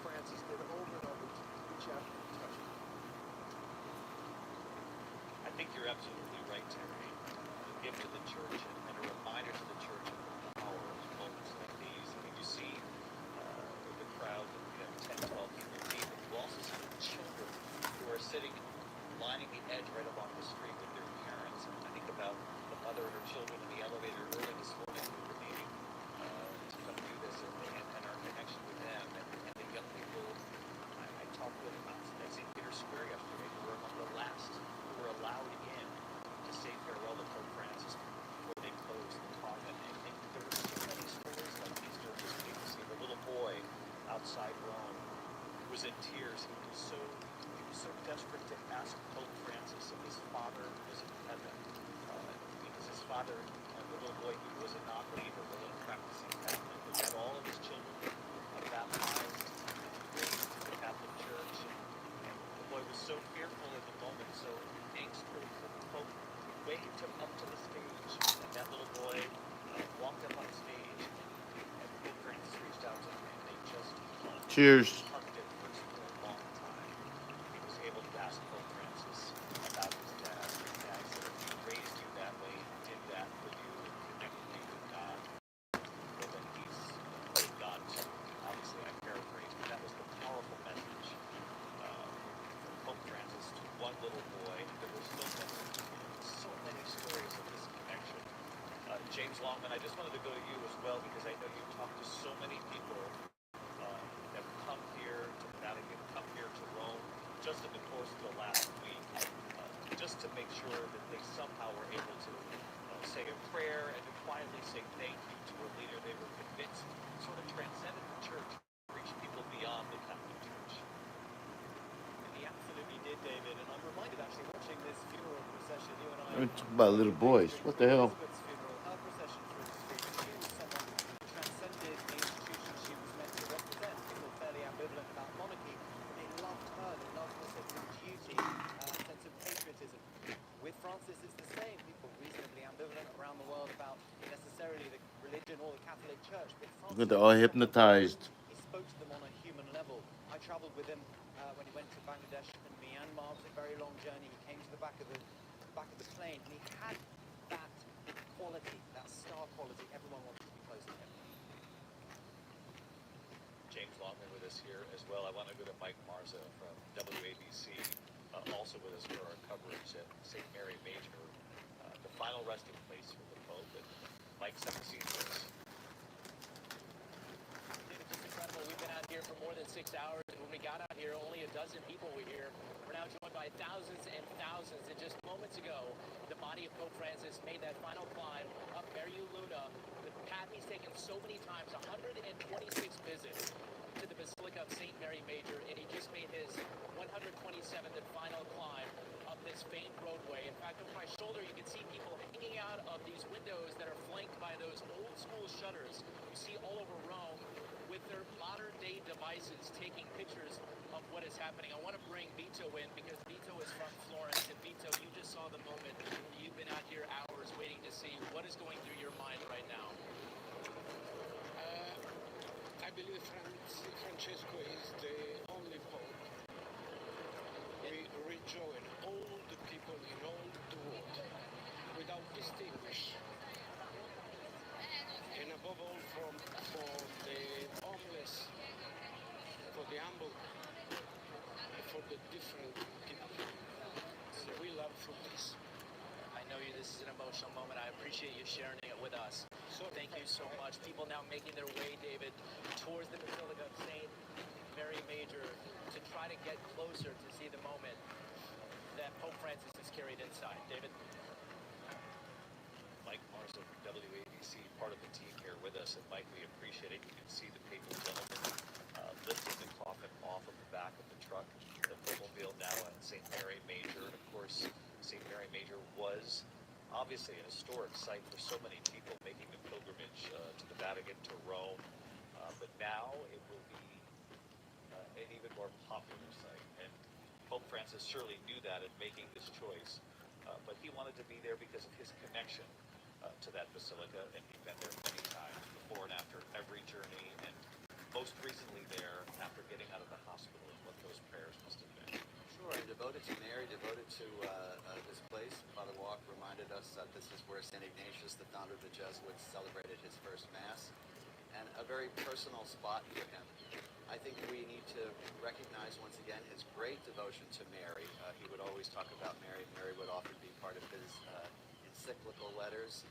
F: Francis did over and over to reach out and touch people.
C: I think you're absolutely right, Terry. A gift to the church and a reminder to the church of the power of moments like these. I mean, you see the crowd, 10, 12 human beings. You also see the children who are sitting, lining the edge right along the street with their parents. And I think about the mother and her children in the elevator early this morning who were leaving to come do this and our connection with them. And the young people I talked with about at St. Peter's Square yesterday who were among the last who were allowed in to say farewell to Pope Francis before they closed the coffin. And there were so many stories like these during this papacy. The little boy outside Rome who was in tears. He was so desperate to ask Pope Francis if his father was in heaven, because his father, the little boy, he was a non-believer, wasn't practicing Catholic, but had all of his children baptized in the Catholic Church, and the boy was so fearful in the moment, so angstful, so the Pope waved him up to the stage, and that little boy walked up on stage, and Pope Francis reached out to him, and they just
A: Cheers.
C: hugged him for a long time. He was able to ask Pope Francis about his dad. His dad said, he raised you that way, he did that for you, and connected you with God. Well, then he's with God too. Obviously, I paraphrase, but that was the powerful message from Pope Francis to one little boy. There were so many stories of this connection. James Longman, I just wanted to go to you as well because I know you've talked to so many people that have come here to the Vatican, come here to Rome, just in the course of the last week, just to make sure that they somehow were able to say a prayer and to quietly say thank you to a leader they were convinced sort of transcended the church, reached people beyond the Catholic Church.
G: And he absolutely did, David. And I'm reminded, actually, watching this funeral procession, you and I...
A: I'm talking about little boys. What the hell?
G: Elizabeth's funeral, her procession through the street. She was someone who transcended the institution she was meant to represent. People fairly ambivalent about monarchy, but they loved her. They loved her sense of duty, sense of patriotism. With Francis, it's the same. People reasonably ambivalent around the world about necessarily the religion or the Catholic Church. But Francis,
A: They're all hypnotized.
G: he spoke to them on a human level. I travelled with him when he went to Bangladesh and Myanmar. It was a very long journey. He came to the back of the plane, and he had that quality, that star quality. Everyone wanted to be close to him.
C: James Longman with us here as well. I want to go to Mike Marza from WABC, also with us for our coverage at St. Mary Major, the final resting place for the Pope. And Mike, set the scene for us.
G: David, just incredible. incredible. We've been out here for more than 6 hours, and when we got out here, only a dozen people were here. We're now joined by thousands and thousands. And just moments ago, the body of Pope Francis made that final climb up Meriu Luna, the path he's taken so many times, 126 visits to the Basilica of St. Mary Major, and he just made his 127th and final climb up this famed roadway. In fact, over my shoulder, you can see people hanging out of these windows that are flanked by those old school shutters you see all over Rome, with their modern day devices taking pictures of what is happening. I want to bring Vito in because Vito is from Florence, and Vito, you just saw the moment. You've been out here hours waiting to see what is going through your mind right now.
H: I believe Francesco is the only pope. We rejoin all the people in all the world without distinguish. And above all for the homeless, for the humble, for the different people. And we love for this.
G: I know this is an emotional moment. I appreciate you sharing it with us. So thank you so much. People now making their way, David, towards the Basilica of St. Mary Major to try to get closer to see the moment that Pope Francis is carried inside. David?
C: Mike Marso from WABC, part of the team here with us. And Mike, we appreciate it. You can see the papal gentleman lifting the coffin off of the back of the truck. The Popemobile now at St. Mary Major. And of course, St. Mary Major was obviously an historic site for so many people making the pilgrimage to the Vatican, to Rome. But now it will be an even more popular site. And Pope Francis surely knew that in making this choice. But he wanted to be there because of his connection to that basilica, and he'd been there many times before and after every journey, and most recently there after getting out of the hospital, and what those prayers must have been.
B: Sure, and devoted to Mary, devoted to this place. Father Walk reminded us that this is where St. Ignatius, the founder of the Jesuits, celebrated his first Mass, and a very personal spot for him. I think we need to recognize once again his great devotion to Mary. He would always talk about Mary. Mary would often be part of his encyclical letters.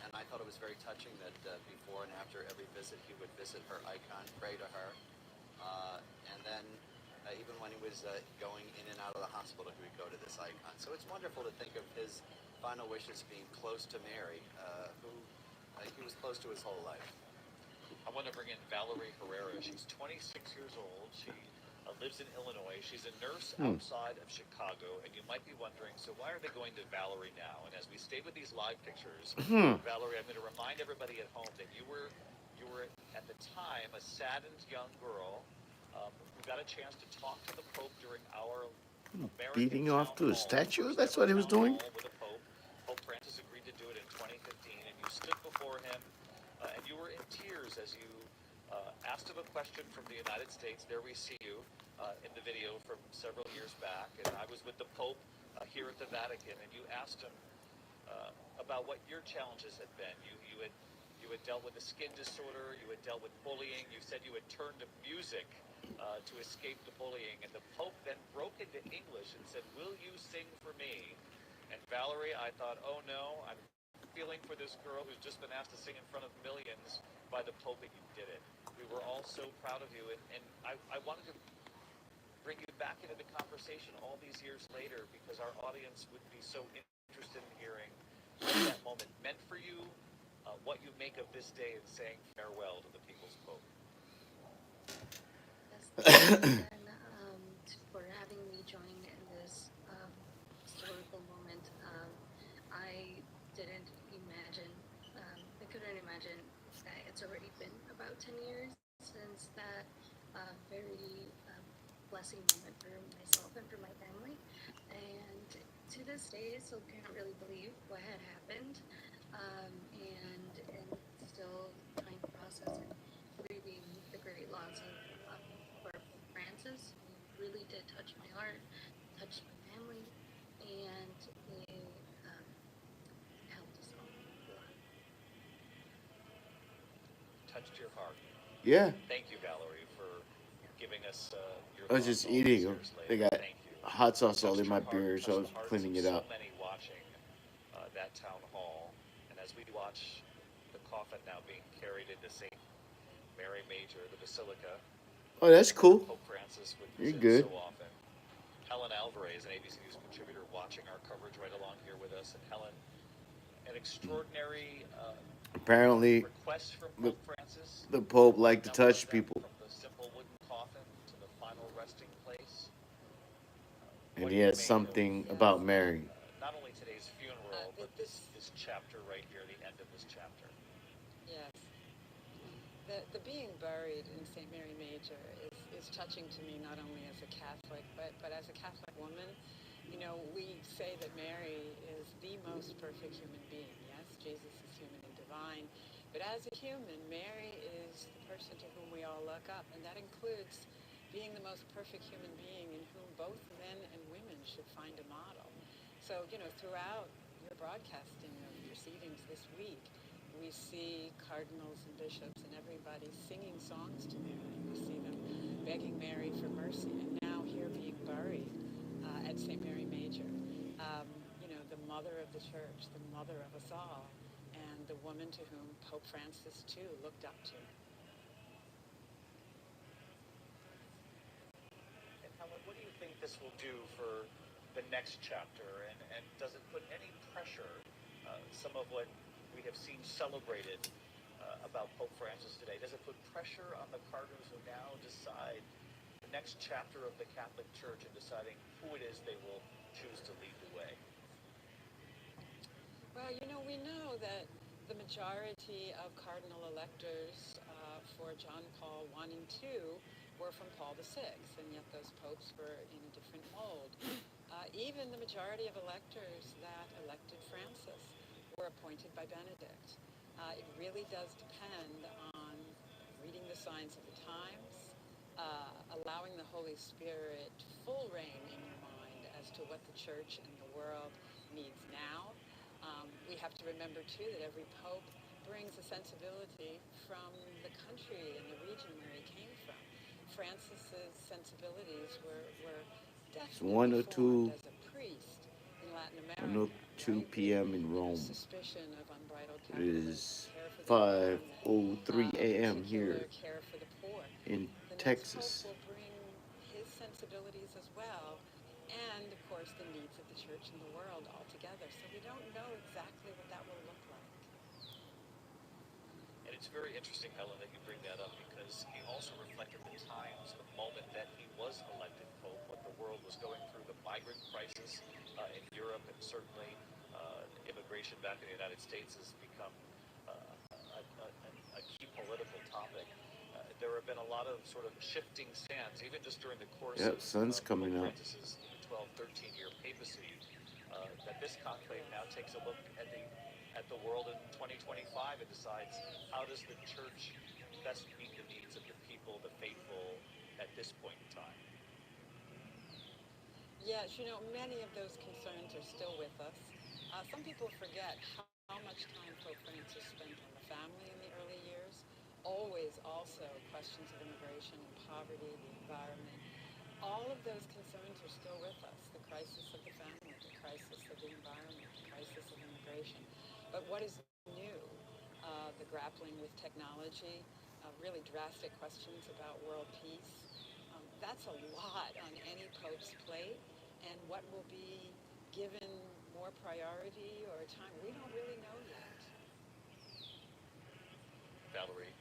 B: And I thought it was very touching that before and after every visit, he would visit her icon, pray to her. And then even when he was going in and out of the hospital, he would go to this icon. So it's wonderful to think of his final wishes being close to Mary, who he was close to his whole life.
C: I want to bring in Valerie Herrera. She's 26 years old. She lives in Illinois. She's a nurse outside of Chicago. And you might be wondering, so why are they going to Valerie now? And as we stay with these live pictures, Valerie, I'm going to remind everybody at home that you were at the time a saddened young girl who got a chance to talk to the Pope during our American
A: Beating off to
C: town
A: a
C: hall,
A: statue?
C: first
A: That's
C: ever
A: what he was
C: town
A: doing?
C: hall with the Pope. Pope Francis agreed to do it in 2015, and you stood before him, and you were in tears as you asked him a question from the United States. There we see you in the video from several years back, and I was with the Pope here at the Vatican, and you asked him about what your challenges had been. You had dealt with a skin disorder, you had dealt with bullying, you said you had turned to music to escape the bullying, and the Pope then broke into English and said, "Will you sing for me?" And Valerie, I thought, oh no, I'm feeling for this girl who's just been asked to sing in front of millions by the Pope, and you did it. We were all so proud of you, and I wanted to bring you back into the conversation all these years later because our audience would be so interested in hearing what that moment meant for you, what you make of this day and saying farewell to the People's Pope.
I: And for having me join in this historical moment. I didn't imagine, I couldn't imagine that it's already been about 10 years since that very blessing moment for myself and for my family. And to this day, I still can't really believe what had happened, and still trying to process and grieving the great loss of Pope Francis. He really did touch my heart, touched my family, and it helped us all a lot.
C: Touched your heart.
A: Yeah.
C: Thank you, Valerie, for giving us your
A: I was
C: thoughts
A: just
C: all these
A: eating.
C: years
A: They
C: later.
A: got
C: Thank you.
A: hot sauce all
C: Touched
A: in my
C: your heart,
A: beer, so I was
C: touched the hearts
A: cleaning
C: of
A: it up.
C: So many watching that town hall, and as we watch the coffin now being carried into St. Mary Major, the Basilica,
A: Oh, that's cool.
C: Pope Francis would
A: You're
C: visit
A: good.
C: so often. Helen Alvarez, an ABC News contributor, watching our coverage right along here with us. And Helen, an extraordinary
A: Apparently,
C: request from
A: the,
C: Pope Francis.
A: the Pope
C: A
A: liked to
C: number of
A: touch
C: them,
A: people,
C: from the simple wooden coffin to the final resting place.
A: and
C: What
A: he
C: do you
A: had
C: make
A: something
C: of
A: about Mary.
C: not only today's funeral, but
E: This,
C: this chapter right here, the end of this chapter?
E: yes, the being buried in St. Mary Major is touching to me, not only as a Catholic, but as a Catholic woman. You know, we say that Mary is the most perfect human being. Yes, Jesus is human and divine. But as a human, Mary is the person to whom we all look up. And that includes being the most perfect human being in whom both men and women should find a model. So, you know, throughout your broadcasting of proceedings this week, we see cardinals and bishops and everybody singing songs to Mary. We see them begging Mary for mercy, and now here being buried at St. Mary Major. You know, the mother of the church, the mother of us all, and the woman to whom Pope Francis, too, looked up to.
C: And Helen, what do you think this will do for the next chapter? And does it put any pressure, some of what we have seen celebrated about Pope Francis today, does it put pressure on the cardinals who now decide the next chapter of the Catholic Church in deciding who it is they will choose to lead the way?
E: Well, you know, we know that the majority of cardinal electors for John Paul I and II were from Paul VI, and yet those popes were in a different mold. Even the majority of electors that elected Francis were appointed by Benedict. It really does depend on reading the signs of the times, allowing the Holy Spirit full reign in your mind as to what the church and the world needs now. We have to remember, too, that every pope brings a sensibility from the country and the region where he came from. Francis's sensibilities were
A: It's
E: definitely formed as a priest in Latin America.
A: 1:02
E: Right?
A: p.m. in
E: You know,
A: Rome.
E: suspicion of unbridled
A: It
E: capitalism,
A: is
E: care for the environment,
A: 5:03 a.m.
E: particular
A: here
E: care for the poor.
A: in
E: The next pope
A: Texas.
E: will bring his sensibilities as well, and of course the needs of the church and the world all together. So we don't know exactly what that will look like.
C: And it's very interesting, Helen, that you bring that up because he also reflected the times, the moment that he was elected Pope, what the world was going through, the migrant crisis in Europe, and certainly immigration back in the United States has become a key political topic. There have been a lot of sort of shifting sands, even just during the course
A: Yep,
C: of
A: sun's
C: Pope
A: coming up.
C: Francis's 12, 13-year papacy, that this conclave now takes a look at the world in 2025 and decides how does the church best meet the needs of the people, the faithful, at this point in time.
E: Yes, you know, many of those concerns are still with us. Some people forget how much time Pope Francis spent on the family in the early years. Always also questions of immigration and poverty, the environment. All of those concerns are still with us. The crisis of the family, the crisis of the environment, the crisis of immigration. But what is new? The grappling with technology, really drastic questions about world peace. That's a lot on any pope's plate, and what will be given more priority or time, we don't really know yet.
C: Valerie,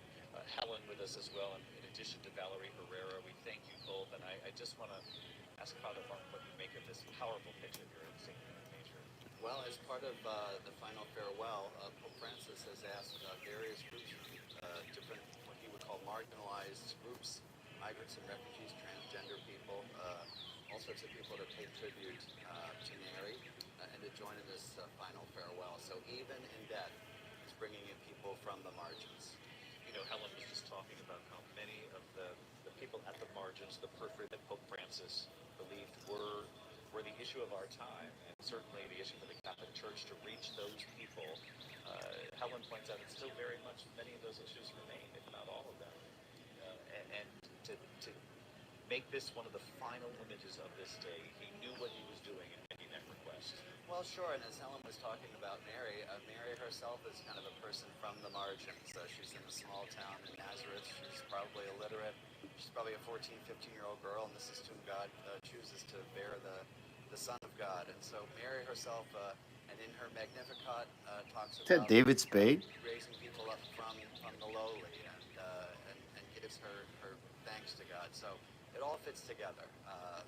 C: Helen with us as well, and in addition to Valerie Herrera, we thank you both, and I just want to ask Father Mark what you make of this powerful picture here at St. Mary Major.
B: Well, as part of the final farewell, Pope Francis has asked various groups, different what he would call marginalized groups, migrants and refugees, transgender people, all sorts of people to pay tribute to Mary and to join in this final farewell. So even in death, he's bringing in people from the margins.
C: You know, Helen was just talking about how many of the people at the margins, the periphery that Pope Francis believed were the issue of our time, and certainly the issue for the Catholic Church to reach those people. Helen points out that still very much many of those issues remain, if not all of them. And to make this one of the final images of this day, he knew what he was doing in making that request. first.
B: Well, sure. And as Helen was talking about Mary, Mary herself is kind of a person from the margins. She's in a small town in Nazareth. She's probably illiterate. She's probably a 14, 15-year-old girl, and this is to whom God chooses to bear the Son of God. And so Mary herself, and in her Magnificat, talks
A: Is that
B: about
A: David Spade?
B: raising people up from the lowly, and gives her thanks to God. So it all fits together.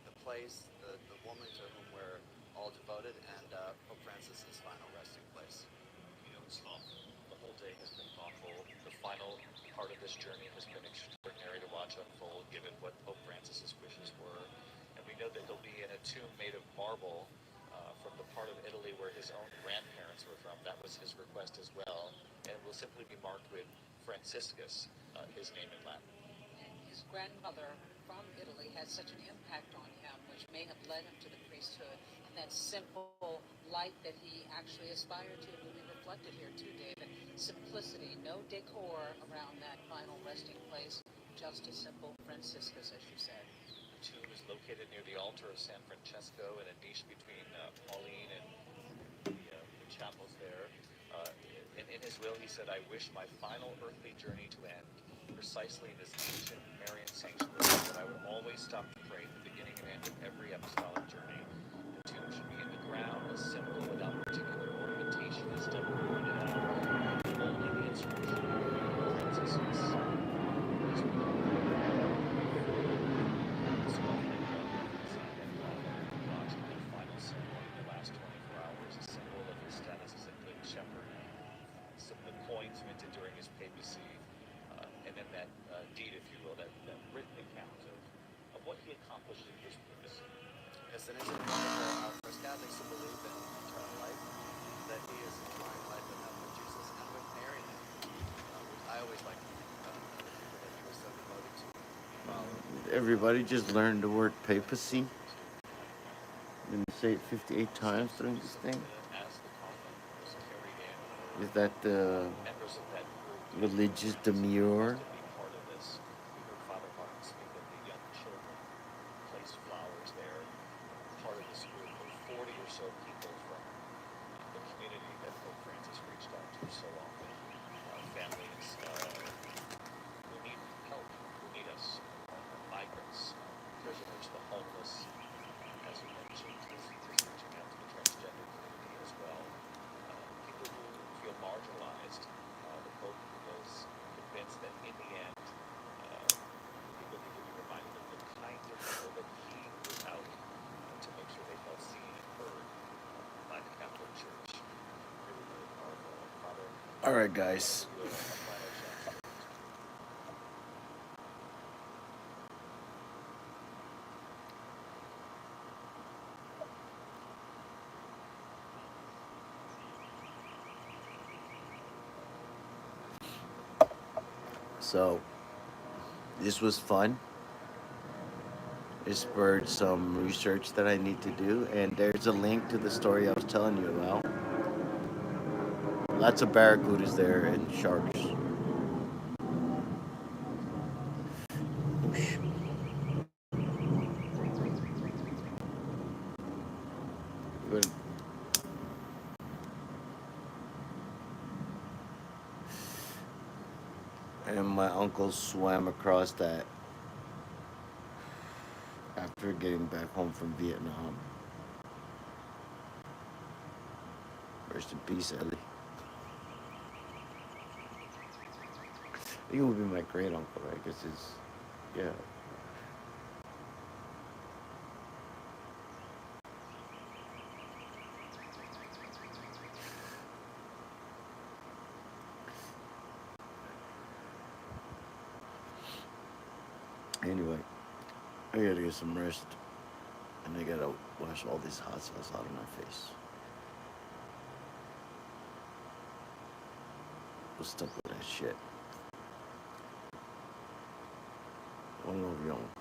B: The place, the woman to whom we're all devoted, and Pope Francis's final resting place.
C: You know, it's thoughtful. The whole day has been thoughtful. The final part of this journey has been extraordinary to watch unfold, given what Pope Francis's wishes were. And we know that he'll be in a tomb made of marble from the part of Italy where his own grandparents were from. That was his request as well. And will simply be marked with Franciscus, his name in Latin.
E: His grandmother from Italy had such an impact on him, which may have led him to the priesthood. And that simple life that he actually aspired to will be reflected here too, David. Simplicity, no decor around that final resting place, just a simple Franciscus, as you said.
C: The tomb is located near the altar of San Francesco in a niche between Pauline and the chapels there. In his will, he said, "I wish my final earthly journey to end precisely in this ancient Marian sanctuary, that I would always stop to pray at the beginning and end of every apostolic journey. The tomb should be in the ground, as simple, without particular ornamentation, as Deborah pointed out, only the inscription Franciscus." Watching the final ceremony, the last 24 hours, a symbol of his status as a good shepherd. Some of the coins minted during his papacy, and then that deed, if you will, that written account of what he accomplished in his papacy.
B: Yes, and isn't it wonderful for us Catholics who believe in eternal life, that he is enjoying life in heaven with Jesus and with Mary now. I always like the people that he was so devoted to follow.
A: Everybody just learned the word papacy. Didn't you say it 58 times during this thing?
C: As the coffin was carried in,
A: Is that the
C: members of that group
A: religious demure?
C: to be part of this. We heard Father Martin speak of the young children placed flowers there. Part of this group of 40 or so people from the community that Pope Francis reached out to so often. Families who need help, who need us. Migrants, prisoners, the homeless. As you mentioned, he's reaching out to the transgender community as well. People who feel marginalized. The Pope was convinced that in the end, people need to be reminded of the kind of people that he was out to make sure they felt seen and heard by the Catholic Church. Really, really powerful. Father,
A: All right, guys.
C: you have a final chance.
A: So, this was fun. It spurred some research that I need to do, and there's a link to the story I was telling you about. Lots of barracudas there and sharks. Whoosh. Good. And my uncle swam across that after getting back home from Vietnam. Rest in peace, Ellie. He would be my great uncle, right? Because it's, yeah. Anyway, I gotta get some rest. And I gotta wash all this hot sauce out of my face. What's up with that shit? One love, y'all.